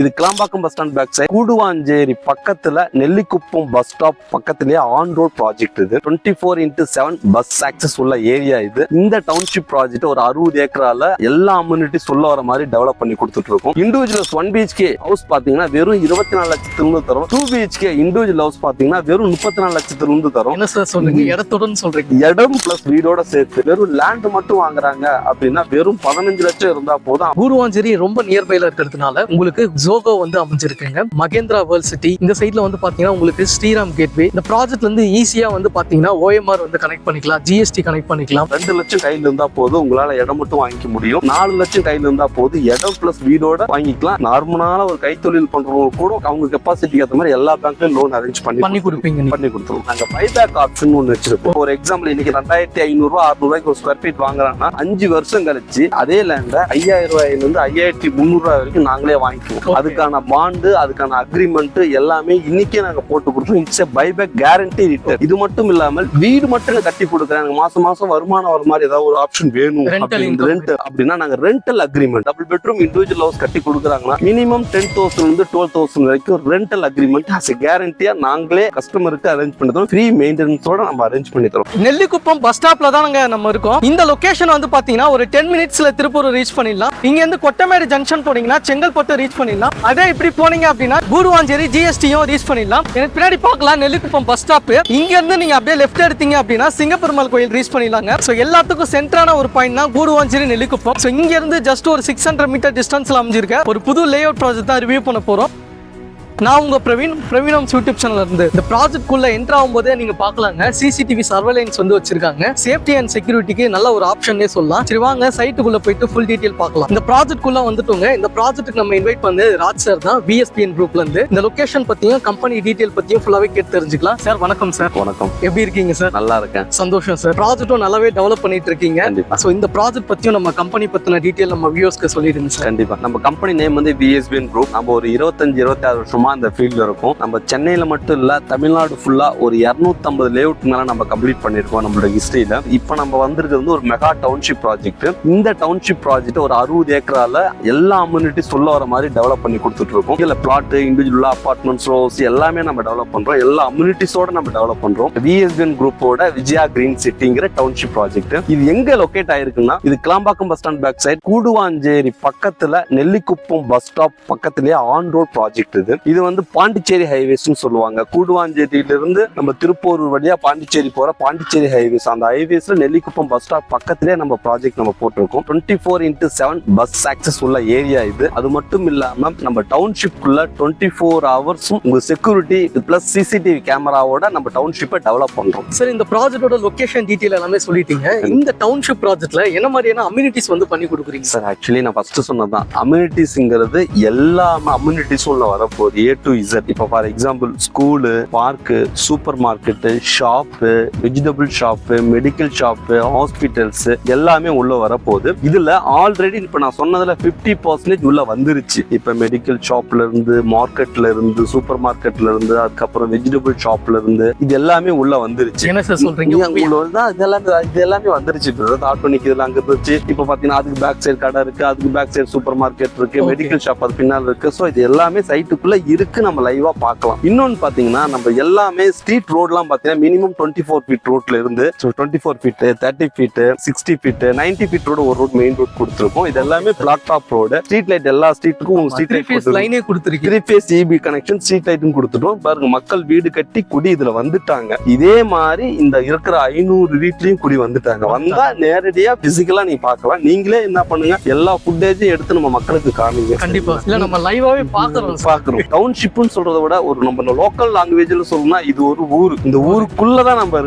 இது Kilambakkam bus stand back side Guduvancheri பக்கத்துல Nellikuppam bus stop பக்கத்திலேயே ஆன் ரோட் ப்ராஜெக்ட். இது 24x7 பஸ் ஆக்சஸ் உள்ள ஏரியா. இது இந்த டவுன்ஷிப் ப்ராஜெக்ட் ஒரு 60 ஏக்கரால எல்லா அம்யூனிட்டிஸ் சொல்ல வர மாதிரி டெவலப் பண்ணி கொடுத்துட்டு இருக்கோம். இண்டிவிஜுவல்ஸ் 1 BHK ஹவுஸ் பாத்தீங்கன்னா வெறும் 24 லட்சத்திலிருந்து தரும். 2 BHK இண்டிவிஜுவல் ஹவுஸ் பாத்தீங்கன்னா வெறும் 34 லட்சத்திலிருந்து தரும். என்ன சார் சொல்றீங்க? இடத்துடன் சொல்றீங்க. இடம் பிளஸ் வீடோட சேர்த்து வெறும் லேண்ட் மட்டும் வாங்குறாங்க அப்படின்னா வெறும் 15 லட்சம் இருந்தா போதும். கூடுவாஞ்சேரி ரொம்ப நியர்பைல இருக்கிறதுனால உங்களுக்கு ஜோகோ வந்து அமைஞ்சிருக்குங்க. மகேந்திரா வேர்ல்ட் சிட்டி இந்த சைட்ல வந்து பாத்தீங்கன்னா உங்களுக்கு ஸ்ரீராம் கேட்வே. இந்த ப்ராஜெக்ட்ல இருந்து ஈஸியா வந்து பாத்தீங்கன்னா OMR வந்து கனெக்ட் பண்ணிக்கலாம், GST கனெக்ட் பண்ணிக்கலாம். 2 லட்சம் கையில இருந்தா போதும் உங்களால இடம் மட்டும் வாங்கிக்க முடியும். 4 லட்சம் கையில இருந்தா போதும் இடம் பிளஸ் வீடோட வாங்கிக்கலாம். நார்மலான ஒரு கைத்தொழில் பண்றவங்க கூட அவங்க கெப்பாசிட்டிக்கு ஏற்ற மாதிரி எல்லா பேங்க்லயும் லோன் அரேஞ்ச் பண்ணி கொடுப்பீங்க. பண்ணி கொடுத்துருவோம். நாங்க பைபேக் ஆப்ஷன் ஒன்று வச்சிருப்போம். ஒரு எக்ஸாம்பிள் இன்னைக்கு 2500 ரூபாய் 600 ரூபாய்க்கு ஒரு ஸ்கொயர் ஃபீட் வாங்குறாங்கன்னா 5 வருஷம் கழிச்சு அதே லேண்ட 5000 ரூபாயிலிருந்து 5300 ரூபாய் வரைக்கும் நாங்களே வாங்கிக்குவோம். அதுக்கான பாண்டு, அதுக்கான அக்ரிமெண்ட் எல்லாமே இன்னைக்கே நாங்க போட்டு கொடுத்தோம். It's a buyback guarantee return. இது மட்டும் இல்லாமல் வீடு மட்டும் கட்டி கொடுக்குறேன், மாசம் மாசம் வருமானம் வர மாதிரி ஏதாவது ஒரு ஆப்ஷன் வேணும் ரெண்ட் அப்படின்னா நாங்க rental agreement, double bedroom individual house கட்டி கொடுக்குறாங்கன்னா மினிமம் 10,000 இருந்து 12,000 வரைக்கும் ரெண்டல் அக்ரிமெண்ட் ஆஸ் எ கேரண்டியா நாங்களே கஸ்டமருக்கு அரேஞ்ச் பண்ணி தரோம். ஃப்ரீ மெயின்டெனன்ஸோட நம்ம அரேஞ்ச் பண்ணி தரோம். நெல்லிக்குப்பம் பஸ் ஸ்டாப்ல தான் நம்ம இருக்கோம். இந்த லொகேஷன் வந்து பாத்தீங்கன்னா ஒரு 10 மினிட்ஸ்ல திருப்பூர் ரீச் பண்ணிடலாம். இங்க இருந்து கொட்டமேடு ஜங்ஷன் போனீங்கன்னா செங்கல்பட்டு ரீச் பண்ணிடலாம். அதே இப்படி போனீங்க அப்படின்னா கூடுவாஞ்சேரி GSTயும் ரீச் பண்ணிடலாம். எனக்கு பின்னாடி பார்க்கலாம் நெல்லிக்குப்பம் பஸ் ஸ்டாப். இங்க இருந்து நீங்க அப்படியே லெஃப்ட் எடுத்தீங்க அப்படின்னா சிங்கப்பெருமாள் கோயில் ரீச் பண்ணிடலாங்க. சோ எல்லாத்துக்கும் சென்டரான ஒரு பாயிண்ட் தான் கூடுவாஞ்சேரி நெல்லிக்குப்பம். சோ இங்க இருந்து ஜஸ்ட் ஒரு 600 மீட்டர் டிஸ்டன்ஸ்ல அமைஞ்சிருக்க ஒரு புது லே அவுட் ப்ராஜெக்ட் தான் ரிவ்யூ பண்ண போறோம். நான் உங்க பிரவீன் யூடியூப் சேனல்ல இருந்து இந்த ப்ராஜெக்ட் குள்ள என்டர் ஆகும்போதே நீங்க பாக்கலாங்க CCTV சர்வேலன்ஸ் வந்து வச்சிருக்காங்க. சேஃப்டி அண்ட் செக்யூரிட்டிக்கு நல்ல ஒரு ஆப்ஷனே சொல்லலாம். சரி வாங்க சைட்டுக்குள்ள போயிட்டு ஃபுல் டீடைல் பார்க்கலாம். இந்த ப்ராஜெக்ட் குள்ள வந்துட்டோங்க. இந்த ப்ராஜெக்ட்டுக்கு நம்ம இன்வைட் பண்ணது ராஜ் சார் தான், VSPN குரூப்ல இருந்து. இந்த லொகேஷன் பத்தியும் கம்பெனி டீடைல் பத்தியும் ஃபுல்லாவே கேட்டு தெரிஞ்சுக்கலாம். சார் வணக்கம் சார். வணக்கம். எப்படி இருக்கீங்க சார்? நல்லா இருக்கேன். சந்தோஷம் சார். ப்ராஜெக்ட்டும் நல்லாவே டெவலப் பண்ணிட்டு இருக்கீங்க. சோ இந்த ப்ராஜெக்ட் பத்தியும் நம்ம கம்பெனி பத்தின டீடைல் நம்ம வியூவர்ஸ்க்கு சொல்லிடுங்க சார். கண்டிப்பா. நம்ம கம்பெனி நேம் வந்து VSPN குரூப். நம்ம ஒரு 25-26 வருஷமா இந்த ஃபீல்ட்ல இருக்கும். நம்ம சென்னையில மட்டும் இல்ல தமிழ்நாடு ஃபுல்லா ஒரு 250 லேஅவுட் மேல நம்ம கம்ப்ளீட் பண்ணிருக்கோம் நம்மளோட ஹிஸ்டரியில. இப்போ நம்ம வந்திருக்கிறது வந்து ஒரு மெகா டவுன்ஷிப் ப்ராஜெக்ட். இந்த டவுன்ஷிப் ப்ராஜெக்ட் ஒரு 60 ஏக்கரால எல்லா அம்யூனிட்டிஸ் சொல்ல வர மாதிரி டெவலப் பண்ணி கொடுத்துட்டு இருக்கோம். இதுல பிளாட், இண்டிவிஜுவலா அபார்ட்மெண்ட்ஸ், ரோஸ் எல்லாமே நம்ம டெவலப் பண்றோம். எல்லா அம்யூனிட்டிஸோட நம்ம டெவலப் பண்றோம். VSPN குரூப்போட விஜயா கிரீன் சிட்டிங்கிற டவுன்ஷிப் ப்ராஜெக்ட். இது எங்க லொகேட் ஆயிருக்குன்னா இது Kilambakkam bus stand back side Guduvancheri பக்கத்துல நெல்லிக்குப்பம் பஸ் ஸ்டாப் பக்கத்திலேயே ஆன் ரோட் ப்ராஜெக்ட். இது வந்து பாண்டிச்சேரி ஹைவேஸ்னு சொல்லுவாங்க. கூடுவாஞ்சேரியில இருந்து நம்ம திருப்பூர் வழியா பாண்டிச்சேரி போற பாண்டிச்சேரி ஹைவேஸ், அந்த ஹைவேஸ்ல நெல்லிக்குப்பம் பஸ் ஸ்டாப் பக்கத்திலே நம்ம ப்ராஜெக்ட் நம்ம போட்டிருக்கோம். 24x7 பஸ் ஆக்சஸ் உள்ள ஏரியா இது. அது மட்டும் இல்லாம நம்ம டவுன்ஷிப்குள்ள 24 ஹவர்ஸும் உங்க செக்யூரிட்டி பிளஸ் CCTV கேமராவோட நம்ம டவுன்ஷிப்பை டெவலப் பண்றோம். சார் இந்த ப்ராஜெக்டோட லொகேஷன் டீடைல் எல்லாமே சொல்லிட்டீங்க. இந்த டவுன்ஷிப் ப்ராஜெக்ட்ல என்ன மாதிரியான அம்யூனிட்டிஸ் வந்து பண்ணி கொடுக்குறீங்க சார்? ஆக்சுவலி நான் ஃபர்ஸ்ட் சொன்னதான் அம்யூனிட்டிஸ்ங்கிறது எல்லா அம்யூனிட்டிஸும் உள்ள வரப்போகுது A to Z. இப்போ for example school, park, super market, shop, vegetable shop, medical shop, hospitals எல்லாமே உள்ள வரப்போகுது. இதுல ஆல்ரெடி இப்ப நான் சொன்னதுல 50% உள்ள வந்துருச்சு. இப்ப மெடிக்கல் ஷாப்ல இருந்து, மார்க்கெட்ல இருந்து, சூப்பர் மார்க்கெட்ல இருந்து, அதுக்கப்புறம் வெஜிடபிள் ஷாப்ல இருந்து இது எல்லாமே உள்ள வந்துருச்சு. என்ன சார் சொல்றீங்க? இது எல்லாமே வந்துருச்சு. ஆட்டோனிக் இதெல்லாம் அங்க இருந்துச்சு. இப்ப பாத்தீங்கன்னா அதுக்கு பேக் சைடு கடை இருக்கு, அதுக்கு பேக் சைடு சூப்பர் மார்க்கெட் இருக்கு, மெடிக்கல் ஷாப் அது பின்னால் இருக்கு. ஸோ இது எல்லாமே சைட்டுக்குள்ள இருக்கு, நம்ம லைவா பார்க்கலாம். இன்னொன்னு பாத்தீங்கன்னா நம்ம எல்லாமே ஸ்ட்ரீட் ரோட்லாம் பாத்தீங்கன்னா மினிமம் 24 ஃபீட் ரோட்ல இருந்து 24 feet, 30 feet, 60 feet, 90 feet road ஒரு ரோட் மெயின் ரோட் கொடுத்துருக்கோம். இது எல்லாமே flat top road. Street light எல்லா ஸ்ட்ரீட்டுக்கும் ஸ்ட்ரீட் லைனே கொடுத்துருக்கு. 3 ஃபேஸ் EB கனெக்ஷன் ஸ்ட்ரீட் லைட்டும் கொடுத்துட்டோம். பாருங்க மக்கள் வீடு கட்டி குடி இதுல வந்துட்டாங்க. இதே மாதிரி இந்த இருக்கிற 500 வீட்லயும் குடி வந்துட்டாங்க. வந்தா நேரடியா பிசிக்கலா நீ பார்க்கலாம். நீங்களே என்ன பண்ணுங்க, எல்லா ஃபுட்டேஜும் எடுத்து நம்ம மக்களுக்கு காமிங்க. கண்டிப்பா இல்ல நம்ம லைவாவே பாக்குறோம். டவுன்ஷிப்னு சொல்றத விட ஒரு நம்ம லோக்கல் லாங்குவேஜ்ல சொல்லணும்னா இது ஒரு ஊர். இந்த ஊருக்குள்ளதான்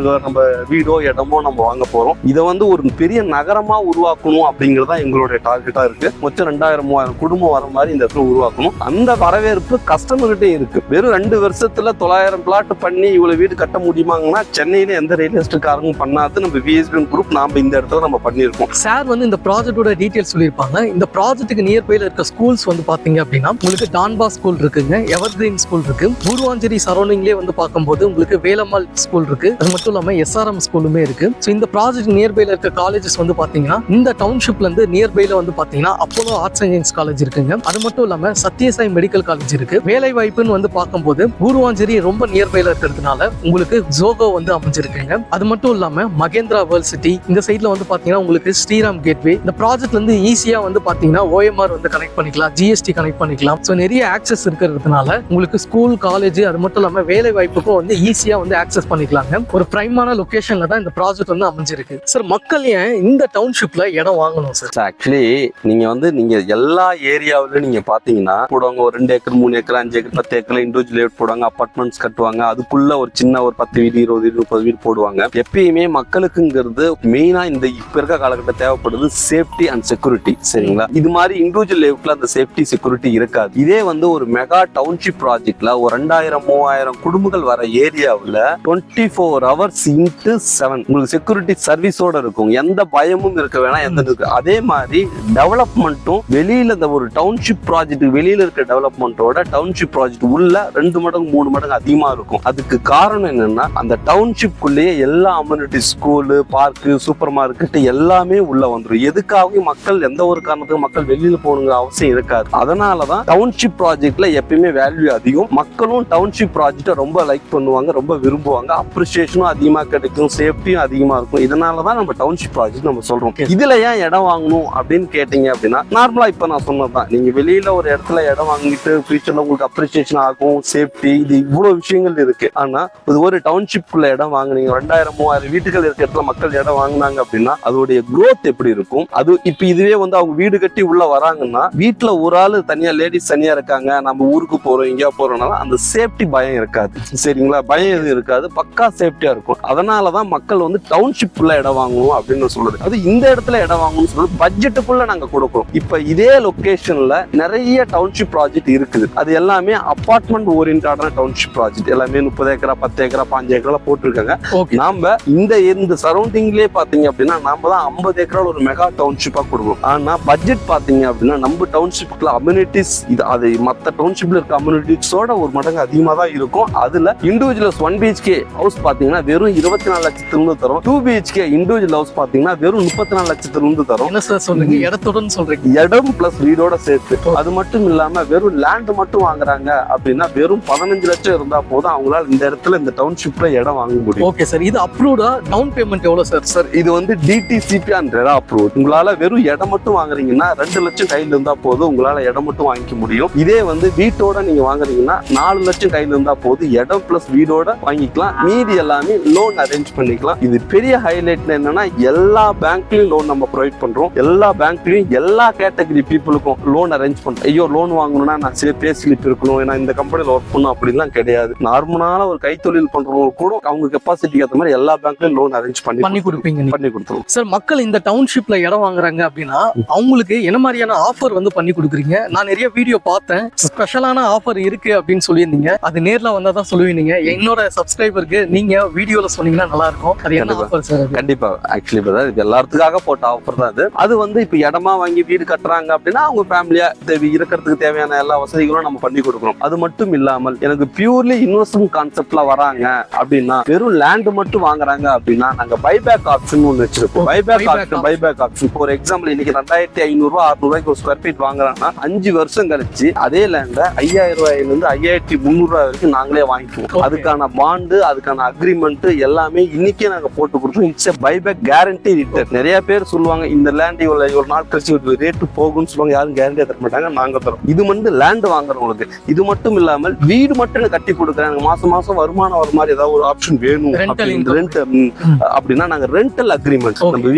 நம்ம வீடோ இடமோ நம்ம வாங்க போறோம். இதை வந்து ஒரு பெரிய நகரமா உருவாக்கணும் அப்படிங்கறதா எங்களுடைய டார்கெட்டா இருக்கு. மொத்தம் 2000-3000 குடும்பம் வர மாதிரி இந்த இடத்துல உருவாக்கணும். அந்த வரவேற்பு கஸ்டமர்கிட்டே இருக்கு. வெறும் 2 வருஷத்துல 900 பிளாட் பண்ணி இவ்வளவு வீடு கட்ட முடியுமாங்கன்னா சென்னையில எந்த ரியல் எஸ்டேட்காரங்களும் பண்ணாது. நம்ம VSPN குரூப் நாம இந்த இடத்துல நம்ம பண்ணிருக்கோம். சார் வந்து இந்த ப்ராஜெக்டோட டீடைல்ஸ் சொல்லியிருப்பாங்க. இந்த ப்ராஜெக்ட்டுக்கு நியர்பைல இருக்க ஸ்கூல்ஸ் வந்து பாத்தீங்க அப்படின்னா உங்களுக்கு டான்பா ஸ்கூல் இருக்குங்க, எவர்கிரீன் ஸ்கூல் இருக்கு. கூடுவாஞ்சேரி சரௌண்டிங்லேயே வந்து பார்க்கும்போது உங்களுக்கு வேலம்மாள் ஸ்கூல் இருக்கு. அது மட்டும் இல்லாம SRM ஸ்கூலுமே இருக்கு. ஸோ இந்த ப்ராஜெக்ட் நியர்பைல இருக்க காலேஜஸ் வந்து பாத்தீங்கன்னா இந்த டவுன்ஷிப்ல இருந்து நியர்பைல வந்து பாத்தீங்கன்னா Apollo arts and science college இருக்குங்க. அது மட்டும் இல்லாம சத்யசாய் மெடிக்கல் காலேஜ் இருக்கு. வேலை வாய்ப்புன்னு வந்து பார்க்கும்போது கூடுவாஞ்சேரி ரொம்ப நியர்பைல இருக்கிறதுனால உங்களுக்கு ஜோகோ வந்து அமைஞ்சிருக்குங்க. அது மட்டும் இல்லாம மகேந்திரா வேர்ல்ட் சிட்டி இந்த சைட்ல வந்து பாத்தீங்கன்னா உங்களுக்கு ஸ்ரீராம் கேட்வே. இந்த ப்ராஜெக்ட்ல இருந்து ஈஸியா வந்து பாத்தீங்கன்னா OMR வந்து கனெக்ட் பண்ணிக்கலாம், GST கனெக்ட் பண்ணிக்கலாம். ஸோ நிறைய ஆக்சஸ் இருக்கிறதுனால உங்களுக்கு ஸ்கூல் காலேஜ் அது மட்டும் இல்லாம வேலை வாய்ப்புக்கும் வந்து ஈஸியா வந்து ஆக்சஸ் பண்ணிக்கலாங்க. ஒரு பிரைமான லொகேஷன்ல தான் இந்த ப்ராஜெக்ட் வந்து அமைஞ்சிருக்கு. சார் மக்கள் ஏன் இந்த டவுன்ஷிப்ல இடம் வாங்கணும் சார்? ஆக்சுவலி நீங்க எல்லா ஏரியாவிலும் நீங்க பாத்தீங்கன்னா போடுவாங்க, ஒரு 2 ஏக்கர் 3 ஏக்கர் 5 ஏக்கர் 10 ஏக்கர்ல இண்டிவிஜுவல் போடுவாங்க, அபார்ட்மெண்ட்ஸ் கட்டுவாங்க, அதுக்குள்ள ஒரு சின்ன ஒரு 10 வீடு 20 வீடு 30 வீடு போடுவாங்க. எப்பயுமே மக்களுக்குங்கிறது மெயினா இந்த இப்ப இருக்க காலகட்டம் தேவைப்படுது சேஃப்டி அண்ட் செக்யூரிட்டி. சரிங்களா? இது மாதிரி இண்டிவிஜுவல் லேவுட்ல அந்த சேஃப்டி செக்யூரிட்டி இருக்காது. இதே வந்து ஒரு மெகா டவுன்ஷிப் ப்ராஜெக்ட்ல ஒரு 2000-3000 குடும்பங்கள் வர ஏரியாவில் 24 hours into 7 உங்களுக்கு செக்யூரிட்டி சர்வீஸோட இருக்கும். எந்த பயமும் இருக்க வேணாம். அதே மாதிரி டெவலப்மெண்ட்டும் வெளியில இந்த ஒரு டவுன்ஷிப் ப்ராஜெக்ட் வெளியில இருக்க டெவலப்மெண்ட்டோட டவுன்ஷிப் ப்ராஜெக்ட் உள்ள 2 மடங்கு 3 மடங்கு அதிகமா இருக்கும். அதுக்கு காரணம் என்னன்னா அந்த டவுன்ஷிப்குள்ளேயே எல்லா amenity school, park, super market எல்லாமே உள்ள வந்துடும். எதுக்காகவும் மக்கள் எந்த ஒரு காரணத்துக்கும் மக்கள் வெளியில போகணுங்கிற அவசியம் இருக்காது. அதனாலதான் டவுன்ஷிப் ப்ராஜெக்ட்ல எப்பயுமே வேல்யூ அதிகம். மக்களும் டவுன்ஷிப் ப்ராஜெக்டை ரொம்ப லைக் பண்ணுவாங்க, ரொம்ப விரும்புவாங்க. அப்ரிசியேஷனும் அதிகமா கிடைக்கும், சேஃப்டியும் அதிகமா இருக்கும். இதனாலதான் நம்ம டவுன்ஷிப் ப்ராஜெக்ட் நம்ம சொல்றோம். இதுல ஏன் இடம் வாங்கணும் அப்படின்னு கேட்டீங்க அப்படின்னா, நார்மலா இப்ப நான் சொன்னதுதான், நீங்க வெளியில ஒரு இடத்துல இடம் வாங்கிட்டு ஃபியூச்சர்ல உங்களுக்கு அப்ரிசியேஷன் ஆகும், சேஃப்டி, இது இவ்வளவு விஷயங்கள் இருக்கு. ஆனா இது ஒரு டவுன்ஷிப்ல இடம் வாங்குனீங்க, 2000-3000 வீட்டுகள் இருக்க இடத்துல மக்கள் இடம் வாங்கினாங்க அப்படின்னா அதோடைய growth எப்படி இருக்கும்? அது இப்ப இதுவே வந்து அவங்க வீடு கட்டி உள்ள வராங்கன்னா வீட்டுல ஒரு ஆளு தனியா, லேடிஸ் தனியா இருக்காங்க, நம்ம ஊருக்கு போறோம் எங்கேயா போறோம்னால அந்த சேஃப்டி பயம் இருக்காது. சரிங்களா? பயம் எதுவும் இருக்காது, பக்கா சேஃப்டியா இருக்கும். அதனாலதான் மக்கள் வந்து டவுன்ஷிப்ல இடம் வாங்கணும் அப்படின்னு சொல்றது. அது இந்த இடத்துல இடம் வாங்கணும்னு சொல்றது பட்ஜெட்டுக்குள்ள நாங்க கொடுக்குறோம். இப்ப இதே லொகேஷன்ல நிறைய டவுன்ஷிப் ப்ராஜெக்ட் இருக்குது. அது எல்லாமே அபார்ட்மெண்ட் ஓரியன்டான டவுன்ஷிப் ப்ராஜெக்ட். எல்லாமே 30 ஏக்கரா 10 ஏக்கரா 5 ஏக்கரா போட்டிருக்காங்க. நாம இந்த சரௌண்டிங்லயே பாத்தீங்க அப்படின்னா நாம தான் 50 ஏக்கரா ஒரு மெகா டவுன்ஷிப்பா கொடுக்குறோம். ஆனா பட்ஜெட் பாத்தீங்க அப்படின்னா நம்ம டவுன்ஷிப்ல அம்யூனிட்டிஸ் அது மத்த டவுன்ஷிப்ல இருக்க அம்யூனிட்டிஸோட ஒரு மடங்கு அதிகமா தான் இருக்கும். அதுல இண்டிவிஜுவல்ஸ் 1 BHK ஹவுஸ் பாத்தீங்கன்னா வெறும் 24 லட்சத்திலிருந்து தரும். 2 BHK இண்டிவிஜுவல் ஹவுஸ் பாத்தீங்கன்னா வெறும் 34 லட்சத்திலிருந்து தரும். என்ன சார் சொல்றீங்க? இடத்துடன் சொல்றீங்க? இடம் பிளஸ் வீடோட சேர்த்து. அது மட்டும் இல்லாம வெறும் லேண்ட் மட்டும் வாங்குறாங்க அப்படின்னா வெறும் 15 லட்சம் இருந்தா போதும் அவங்களால இந்த இடத்துல இந்த டவுன்ஷிப்ல இடம் வாங்க முடியும். ஓகே சார், இது அப்ரூவ்டா? டவுன் பேமெண்ட் எவ்வளவு சார்? சார் இது வந்து DTCP அண்ட் ரெரா அப்ரூவ். உங்களால வெறும் இடம் மட்டும் வாங்குறீங்கன்னா 2 லட்சம் கையில இருந்தா போதும் உங்களால இடம் மட்டும் வாங்கிக்க முடியும். இதே வந்து வீட்டோட நீங்க வாங்குறீங்கன்னா 4 லட்சம் கையில இருந்தா போதும் இடம் பிளஸ் வீடோட வாங்கிக்கலாம். மீதி எல்லாமே லோன் அரேஞ்ச் பண்ணிக்கலாம். இது பெரிய ஹைலைட் என்னன்னா எல்லா பேங்க்லயும் லோன் நம்ம ப்ரொவைட் பண்றோம். எல்லா பேங்க்லயும் எல்லா கேட்டகரி பீப்புளுக்கும் லோன் அரேஞ்ச் பண்றோம். ஐயோ லோன் வாங்கணும்னா நான் பே ஸ்லிப் இருக்கணும், ஏன்னா இந்த கம்பெனில ஒர்க் பண்ணணும் அப்படின்லாம் கிடையாது. நார்மலான ஒரு கைத்தொழில் பண்றவங்க கூட அவங்க கெப்பாசிட்டிக்கு ஏற்ற மாதிரி எல்லா பேங்க்லயும் லோன் அரேஞ்ச் பண்ணி கொடுத்துருவோம். சார் மக்கள் இந்த டவுன்ஷிப்ல இடம் வாங்குறாங்க அப்படின்னா அவங்களுக்கு என்ன மாதிரியான ஆஃபர் வந்து பண்ணி கொடுக்குறீங்க? நான் நிறைய வீடியோ பார்த்தேன், ஸ்பெஷலான ஆஃபர் இருக்கு அப்படின்னு சொல்லியிருந்தீங்க. அது நேர்ல வந்தா தான் சொல்லுவீங்க. என்னோட சப்ஸ்கிரைபருக்கு நீங்க வீடியோல சொன்னீங்கன்னா நல்லா இருக்கும். அது என்ன ஆஃபர் சார்? கண்டிப்பா ஆக்சுவலி இது எல்லாத்துக்காக போட்ட ஆஃபர் தான். அது வந்து இப்ப இடமா வாங்கி வீடு கட்டுறாங்க அப்படின்னா அவங்க ஃபேமிலியா இருக்கிறதுக்கு தேவையான எல்லா வசதிகளும் நம்ம பண்ணி கொடுக்குறோம். அது மட்டும் இல்லாமல் எனக்கு பியூர்லி இன்வெஸ்ட்மெண்ட் கான்செப்ட்ல வராங்க அப்படின்னா வெறும் லேண்ட் மட்டும் வாங்குறாங்க அப்படின்னா நாங்க பைபேக் ஆப்ஷன் ஒன்று வச்சிருக்கோம். பைபேக் ஆப்ஷன் ஃபார் எக்ஸாம்பிள் இன்னைக்கு 2500 ரூபாய் 600 ரூபாய்க்கு ஒரு ஸ்கொயர் ஃபீட் வாங்குறாங்கன்னா 5 வருஷம் கழிச்சு அதே லேண்ட 5000 ரூபாயில இருந்து 5300 ரூபாய் வரைக்கும் நாங்களே வாங்கிக்குவோம். அதுக்கான பாண்டு, அதுக்கான அக்ரிமெண்ட் எல்லாமே இன்னைக்கே நாங்க போட்டு கொடுத்தோம். It's buyback guarantee return. நிறைய பேர் சொல்லுவாங்க இந்த லேண்ட் இவ்வளவு ஒரு நாள் கழிச்சு ரேட்டு போகும்னு சொல்லுவாங்க. யாரும் கேரண்டியா தர மாட்டாங்க, நாங்க தரோம். இது வந்து லேண்ட் வாங்குறவங்களுக்கு. இது மட்டும் இல்லாமல் வீடு மட்டும் கட்டி கொடுக்குறேன், மாசம் மாசம் வருமானம் வர மாதிரி ஏதாவது ஒரு ஆப்ஷன் வேணும் அப்படின்னா நாங்க ரெண்டல் அக்ரிமெண்ட் நம்ம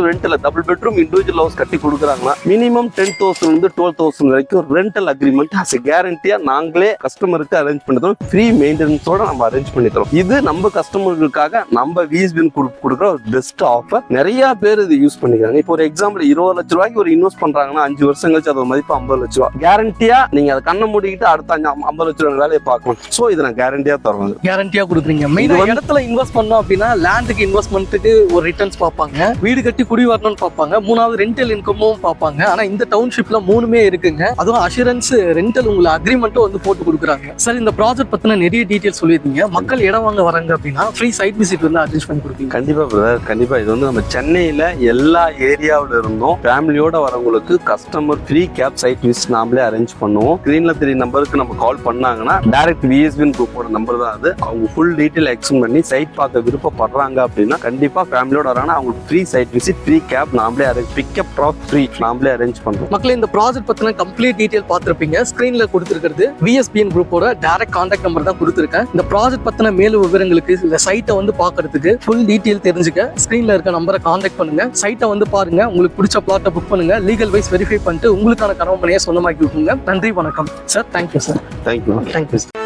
rental double bedroom individual house கட்டி கொடுக்குறாங்கன்னா மினிமம் 10,000 இருந்து 12,000 வரைக்கும் ரெண்டல் அக்ரிமெண்ட் கேரண்டியா நாங்களே கஸ்டமருக்கு அரேஞ்ச் பண்ணி தரோம். ஃப்ரீ மெயின்டெனன்ஸோட நம்ம அரேஞ்ச் பண்ணி தரோம். இது நம்ம கஸ்டமர்களுக்காக நம்ம விஎஸ்பிஎன் கொடுக்குற ஒரு பெஸ்ட் ஆஃபர். நிறைய பேர் இது யூஸ் பண்ணிக்கிறாங்க. இப்போ ஒரு எக்ஸாம்பிள் 20 லட்ச ரூபாய்க்கு ஒரு இன்வெஸ்ட் பண்றாங்கன்னா 5 வருஷம் கழிச்சு அதோட மதிப்பு 50 லட்ச ரூபாய். கேரண்டியா நீங்க அதை கண்ணை மூடிக்கிட்டு அடுத்த 50 லட்ச ரூபாய் வேலையை பார்க்கணும். சோ இதை நான் கேரண்டியா தருவாங்க. கேரண்டியா கொடுக்குறீங்க. மெயினா இடத்துல இன்வெஸ்ட் பண்ணோம் அப்படின்னா லேண்டுக்கு இன்வெஸ்ட்மெண்ட்டுக்கு ஒரு ரிட்டர்ன்ஸ் பார்ப்பாங்க, வீடு கட்டி குடி வரணும்னு பார்ப்பாங்க, 3வது ரெண்டல் இன்கமும் பார்ப்பாங்க. ஆனா இந்த டவுன்ஷிப்ல 3மே இருக்குங்க. அதுவும் அஷூரன்ஸ் ரெண்டல் உங்களுக்கு அக்ரிமெண்ட்டும் வந்து போட்டு கொடுக்குறாங்க. சார் இந்த ப்ராஜெக்ட் பத்தின நிறைய டீடைல்ஸ் சொல்லியிருந்தீங்க. மக்கள் இடம் வாங்க வராங்க அப்படின்னா ஃப்ரீ சைட் விசிட் வந்து அரேஞ்ச் பண்ணி கொடுப்பீங்க? கண்டிப்பா பிரதர், கண்டிப்பா. இது வந்து நம்ம சென்னையில எல்லா ஏரியாவில இருந்தும் ஃபேமிலியோட வரவங்களுக்கு customer free cab side visit நாமளே அரேஞ்ச் பண்ணுவோம். ஸ்கிரீன்ல தெரிய நம்பருக்கு நம்ம கால் பண்ணாங்கன்னா டைரக்ட் VSBN குரூப்போட நம்பர் தான் அது. அவங்க ஃபுல் டீடைல் எக்ஸ்பிளைன் பண்ணி சைட் பார்க்க விருப்பப்படுறாங்க அப்படின்னா கண்டிப்பா ஃபேமிலியோட வராங்கன்னா அவங்களுக்கு free side visit, free cab நாமளே அரேஞ்ச், பிக்கப் ட்ராப் ஃப்ரீ நாமளே அரேஞ்ச் பண்றோம். மக்களே இந்த ப்ராஜெக்ட் பத்தின கம்ப்ளீட் டீடைல் பார்த்திருப்பீங்க. ஸ்கிரீன்ல கொடுத்திருக்கிறது VSBN குரூப்போட டைரக்ட் கான்டாக்ட் நம்பர் தான் கொடுத்திருக்கேன். இந்த ப்ராஜெக்ட் பத்தின மேலும் விவரங்களுக்கு இந்த சைட்டை வந்து பார்க்கிறதுக்கு ஃபுல் டீடைல் தெரிஞ்சுக்க ஸ்கிரீன்ல இருக்க நம்பரை கான்டாக்ட் பண்ணுங்க. சைட்டை வந்து பாருங்க, உங்களுக்கு பிடிச்ச பிளாட்டை புக் பண்ணுங்க, லீகல் வைஸ் வெரிஃபை பண்ணிட்டு உங்களுக்கான கனவு மனையை சொந்தமாக்கி விட்டுருங்க. நன்றி, வணக்கம் sir. Thank you sir. Thank you. Thank you sir.